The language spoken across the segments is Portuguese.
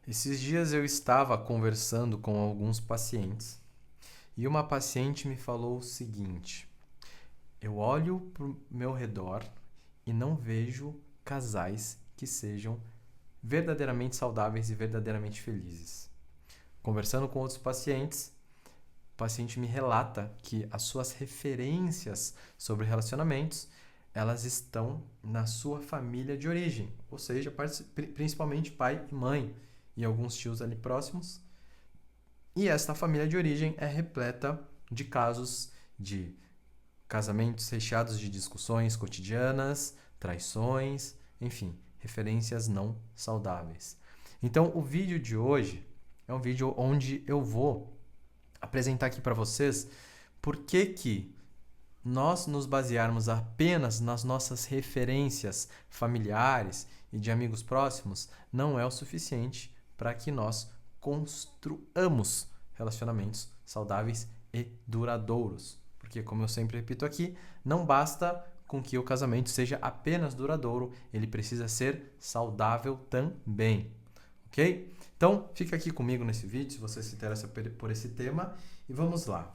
Esses dias eu estava conversando com alguns pacientes e uma paciente me falou o seguinte: eu olho para o meu redor e não vejo casais que sejam verdadeiramente saudáveis e verdadeiramente felizes. Conversando com outros pacientes, o paciente me relata que as suas referências sobre relacionamentos elas estão na sua família de origem, ou seja, principalmente pai e mãe e alguns tios ali próximos. E esta família de origem é repleta de casos de casamentos recheados de discussões cotidianas, traições, enfim, referências não saudáveis. Então, o vídeo de hoje é um vídeo onde eu vou apresentar aqui para vocês por que nós nos basearmos apenas nas nossas referências familiares e de amigos próximos não é o suficiente para que nós construamos relacionamentos saudáveis e duradouros. Porque, como eu sempre repito aqui, não basta com que o casamento seja apenas duradouro, ele precisa ser saudável também, ok? Então, fica aqui comigo nesse vídeo, se você se interessa por esse tema, e vamos lá.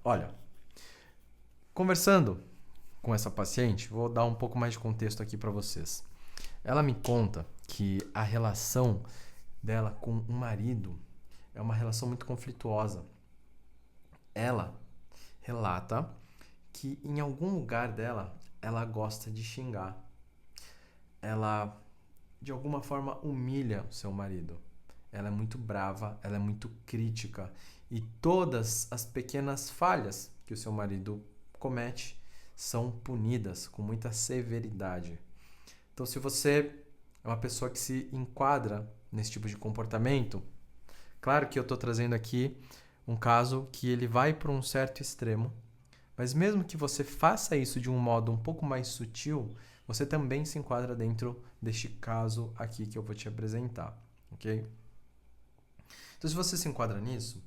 Olha, conversando com essa paciente, vou dar um pouco mais de contexto aqui para vocês. Ela me conta que a relação dela com o marido é uma relação muito conflituosa. Ela relata que em algum lugar dela ela gosta de xingar. Ela de alguma forma humilha o seu marido. Ela é muito brava, ela é muito crítica e todas as pequenas falhas que o seu marido comete são punidas com muita severidade. Então, se você é uma pessoa que se enquadra nesse tipo de comportamento, claro que eu estou trazendo aqui um caso que ele vai para um certo extremo, mas mesmo que você faça isso de um modo um pouco mais sutil, você também se enquadra dentro deste caso aqui que eu vou te apresentar, ok? Então, se você se enquadra nisso,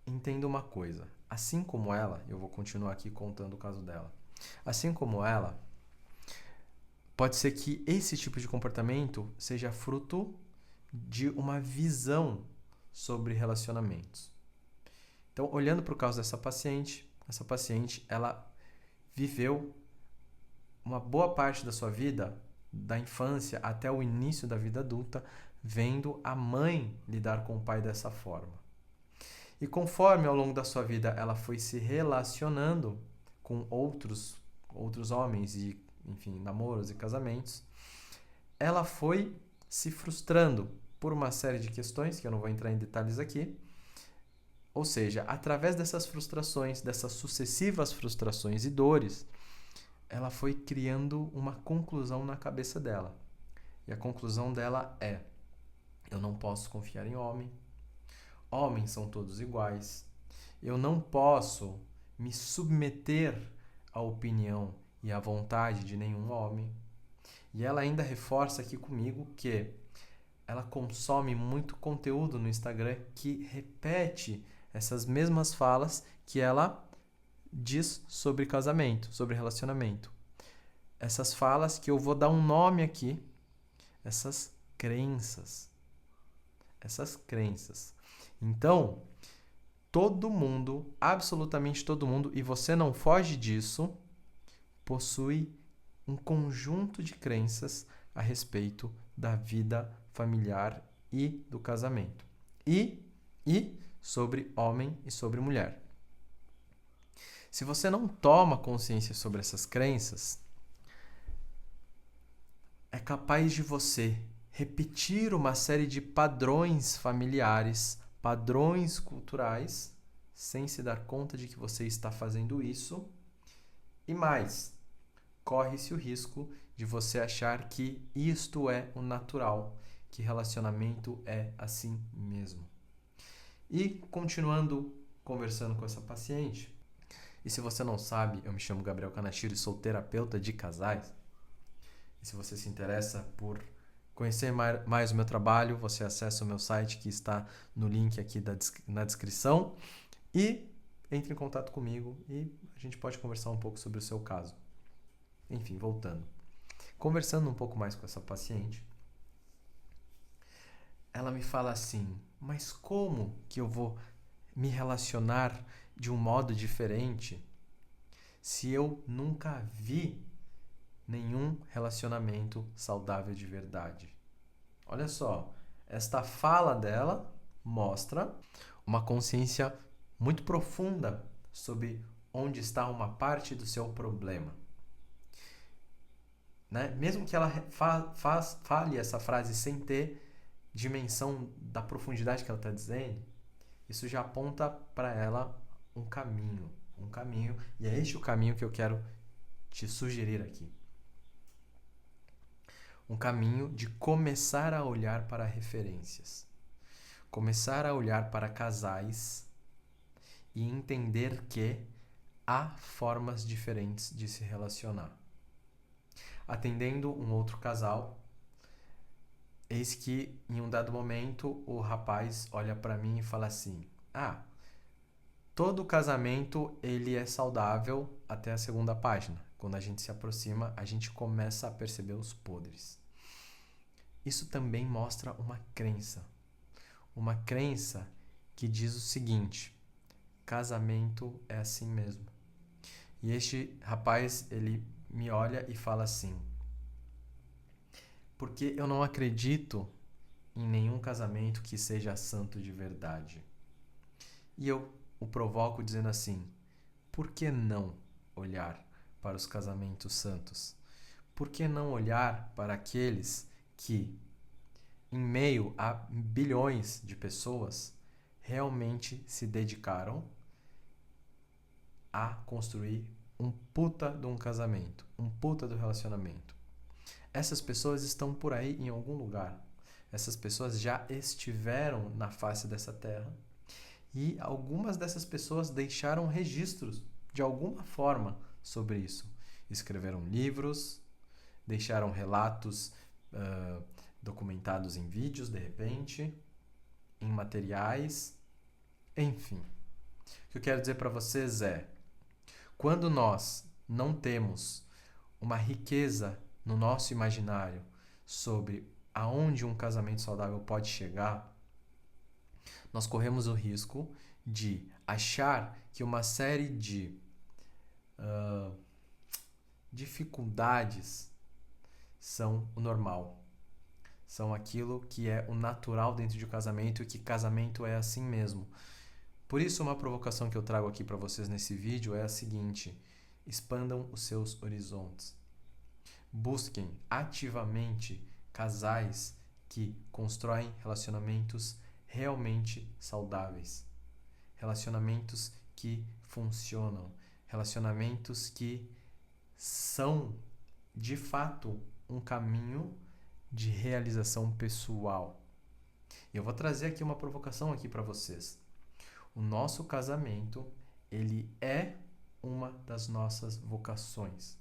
entenda uma coisa. Assim como ela, eu vou continuar aqui contando o caso dela. Assim como ela, pode ser que esse tipo de comportamento seja fruto de uma visão sobre relacionamentos. Então, olhando para o caso dessa paciente, essa paciente, ela viveu uma boa parte da sua vida, da infância até o início da vida adulta, vendo a mãe lidar com o pai dessa forma. E conforme ao longo da sua vida ela foi se relacionando com outros homens e, enfim, namoros e casamentos, ela foi se frustrando por uma série de questões, que eu não vou entrar em detalhes aqui. Ou seja, através dessas frustrações, dessas sucessivas frustrações e dores, ela foi criando uma conclusão na cabeça dela. E a conclusão dela é: eu não posso confiar em homem, homens são todos iguais, eu não posso me submeter à opinião e à vontade de nenhum homem. E ela ainda reforça aqui comigo que ela consome muito conteúdo no Instagram que repete essas mesmas falas que ela diz sobre casamento, sobre relacionamento. Essas falas que eu vou dar um nome aqui, essas crenças. Essas crenças. Então, todo mundo, absolutamente todo mundo, e você não foge disso, possui um conjunto de crenças a respeito da vida familiar e do casamento. E sobre homem e sobre mulher. Se você não toma consciência sobre essas crenças, é capaz de você repetir uma série de padrões familiares, padrões culturais, sem se dar conta de que você está fazendo isso. E mais, corre-se o risco de você achar que isto é o natural, que relacionamento é assim mesmo. E continuando conversando com essa paciente, e se você não sabe, eu me chamo Gabriel Kanashiro e sou terapeuta de casais. E se você se interessa por conhecer mais o meu trabalho, você acessa o meu site que está no link aqui na descrição e entre em contato comigo e a gente pode conversar um pouco sobre o seu caso. Enfim, voltando. Conversando um pouco mais com essa paciente, ela me fala assim: mas como que eu vou me relacionar de um modo diferente se eu nunca vi nenhum relacionamento saudável de verdade? Olha só, esta fala dela mostra uma consciência muito profunda sobre onde está uma parte do seu problema. Né? Mesmo que ela fale essa frase sem ter dimensão da profundidade que ela está dizendo, isso já aponta para ela um caminho, e é este o caminho que eu quero te sugerir aqui. Um caminho de começar a olhar para referências, começar a olhar para casais e entender que há formas diferentes de se relacionar. Atendendo um outro casal, eis que em um dado momento o rapaz olha para mim e fala assim: todo casamento ele é saudável até a segunda página. Quando a gente se aproxima, a gente começa a perceber os podres. Isso também mostra uma crença que diz o seguinte: casamento é assim mesmo. E este rapaz, ele me olha e fala assim: porque eu não acredito em nenhum casamento que seja santo de verdade. E eu o provoco dizendo assim: por que não olhar para os casamentos santos? Por que não olhar para aqueles que, em meio a bilhões de pessoas, realmente se dedicaram a construir um puta de um casamento, um puta do relacionamento? Essas pessoas estão por aí em algum lugar. Essas pessoas já estiveram na face dessa terra e algumas dessas pessoas deixaram registros de alguma forma sobre isso. Escreveram livros, deixaram relatos documentados em vídeos, de repente, em materiais, enfim. O que eu quero dizer para vocês é: quando nós não temos uma riqueza no nosso imaginário sobre aonde um casamento saudável pode chegar, nós corremos o risco de achar que uma série de dificuldades são o normal, são aquilo que é o natural dentro de um casamento e que casamento é assim mesmo. Por isso, uma provocação que eu trago aqui para vocês nesse vídeo é a seguinte: expandam os seus horizontes. Busquem ativamente casais que constroem relacionamentos realmente saudáveis, relacionamentos que funcionam, relacionamentos que são, de fato, um caminho de realização pessoal. E eu vou trazer aqui uma provocação aqui para vocês. O nosso casamento, ele é uma das nossas vocações.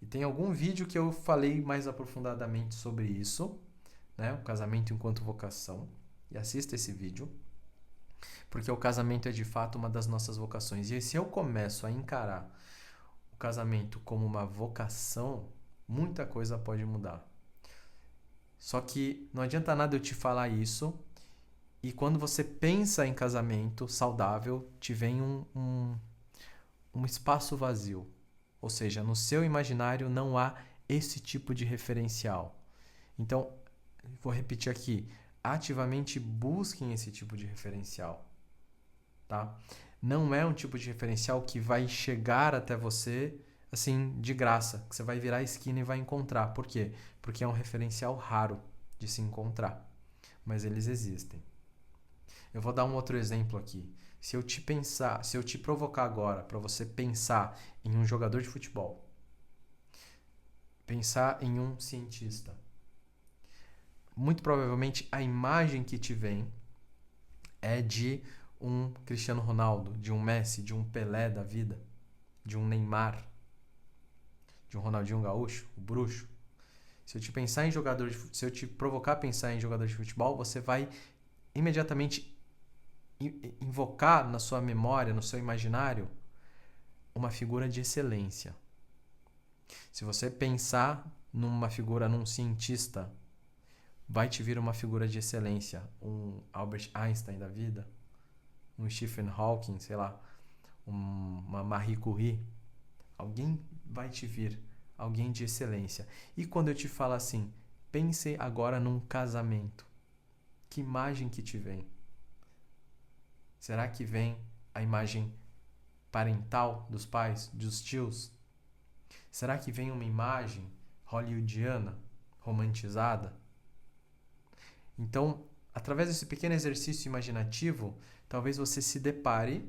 E tem algum vídeo que eu falei mais aprofundadamente sobre isso, né? O casamento enquanto vocação. E assista esse vídeo, porque o casamento é de fato uma das nossas vocações. E se eu começo a encarar o casamento como uma vocação, muita coisa pode mudar. Só que não adianta nada eu te falar isso e quando você pensa em casamento saudável, te vem um espaço vazio. Ou seja, no seu imaginário não há esse tipo de referencial. Então, vou repetir aqui: ativamente busquem esse tipo de referencial. Tá? Não é um tipo de referencial que vai chegar até você assim de graça, que você vai virar a esquina e vai encontrar. Por quê? Porque é um referencial raro de se encontrar, mas eles existem. Eu vou dar um outro exemplo aqui. Se eu te provocar agora para você pensar em um jogador de futebol, pensar em um cientista, muito provavelmente a imagem que te vem é de um Cristiano Ronaldo, de um Messi, de um Pelé da vida, de um Neymar, de um Ronaldinho Gaúcho, o bruxo. Se eu te provocar a pensar em jogador de futebol, você vai imediatamente invocar na sua memória, no seu imaginário, uma figura de excelência. Se você pensar numa figura, num cientista, vai te vir uma figura de excelência, um Albert Einstein da vida, um Stephen Hawking, sei lá, uma Marie Curie. Alguém vai te vir, alguém de excelência. E quando eu te falo assim, pense agora num casamento. Que imagem que te vem? Será que vem a imagem parental dos pais, dos tios? Será que vem uma imagem hollywoodiana, romantizada? Então, através desse pequeno exercício imaginativo, talvez você se depare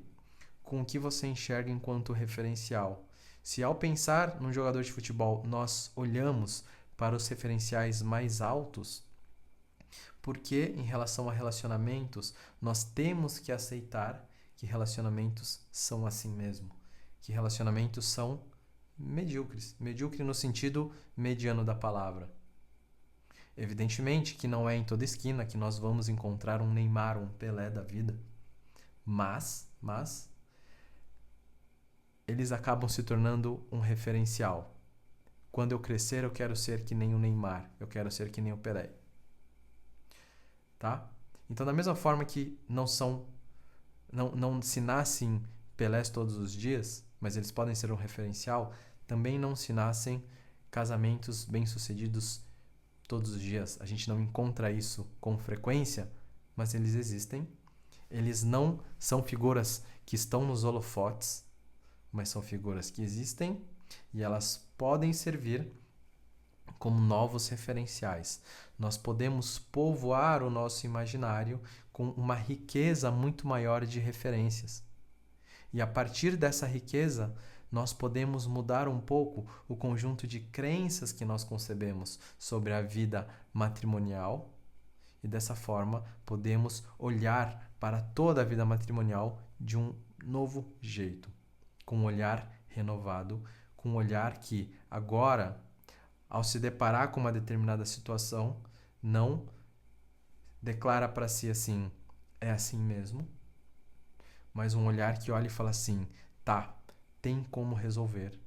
com o que você enxerga enquanto referencial. Se ao pensar num jogador de futebol, nós olhamos para os referenciais mais altos, porque em relação a relacionamentos, nós temos que aceitar que relacionamentos são assim mesmo, que relacionamentos são medíocres, medíocre no sentido mediano da palavra. Evidentemente que não é em toda esquina que nós vamos encontrar um Neymar, um Pelé da vida, mas eles acabam se tornando um referencial. Quando eu crescer, eu quero ser que nem o Neymar, eu quero ser que nem o Pelé. Tá? Então, da mesma forma que não se nascem Pelés todos os dias, mas eles podem ser um referencial, também não se nascem casamentos bem-sucedidos todos os dias. A gente não encontra isso com frequência, mas eles existem. Eles não são figuras que estão nos holofotes, mas são figuras que existem e elas podem servir como novos referenciais. Nós podemos povoar o nosso imaginário com uma riqueza muito maior de referências. E a partir dessa riqueza, nós podemos mudar um pouco o conjunto de crenças que nós concebemos sobre a vida matrimonial e dessa forma podemos olhar para toda a vida matrimonial de um novo jeito, com um olhar renovado, com um olhar que agora, ao se deparar com uma determinada situação, não declara para si assim, é assim mesmo, mas um olhar que olha e fala assim, tá, tem como resolver,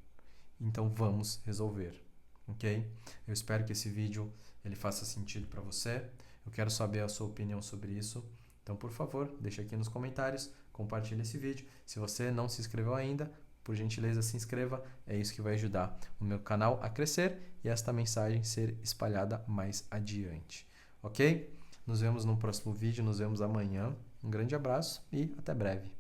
então vamos resolver, ok? Eu espero que esse vídeo ele faça sentido para você, eu quero saber a sua opinião sobre isso, então por favor, deixa aqui nos comentários, compartilhe esse vídeo, se você não se inscreveu ainda, por gentileza se inscreva, é isso que vai ajudar o meu canal a crescer e esta mensagem ser espalhada mais adiante, ok? Nos vemos no próximo vídeo, nos vemos amanhã, um grande abraço e até breve.